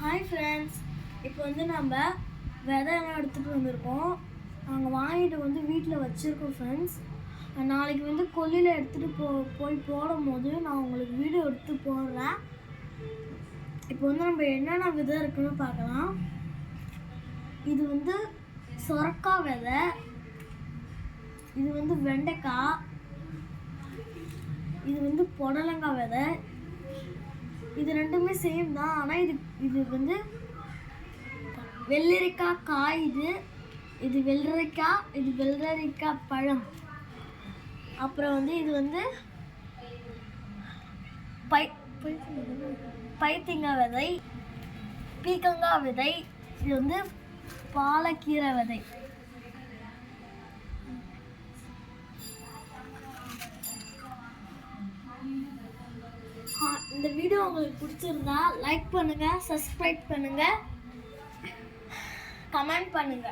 Hi friends, இப்போ வந்து நம்ம விதையெல்லாம் எடுத்துகிட்டு வந்திருக்கோம். நாங்கள் வாங்கிட்டு வந்து வீட்டில் வச்சுருக்கோம் ஃப்ரெண்ட்ஸ். நாளைக்கு வந்து கொல்லியில் எடுத்துகிட்டு போய் போடும் போது நான் உங்களுக்கு வீடியோ எடுத்து போடுறேன். இப்போ வந்து நம்ம என்னென்ன விதை இருக்குன்னு பார்க்கலாம். இது வந்து சொரக்காய் விதை, இது வந்து வெண்டைக்காய், இது வந்து புடலங்காய் விதை. இது ரெண்டுமே சேம் தான், ஆனால் இது வந்து வெள்ளரிக்காய் காய், இது வெள்ளரிக்காய், இது வெள்ளரிக்காய் பழம். அப்புறம் வந்து இது வந்து பைத்திங்காய் விதை, பீக்கங்காய் விதை, இது வந்து பாலக்கீரை விதை. இந்த வீடியோ உங்களுக்கு பிடிச்சிருந்தா லைக் பண்ணுங்க, சப்ஸ்கிரைப் பண்ணுங்க, கமெண்ட் பண்ணுங்க.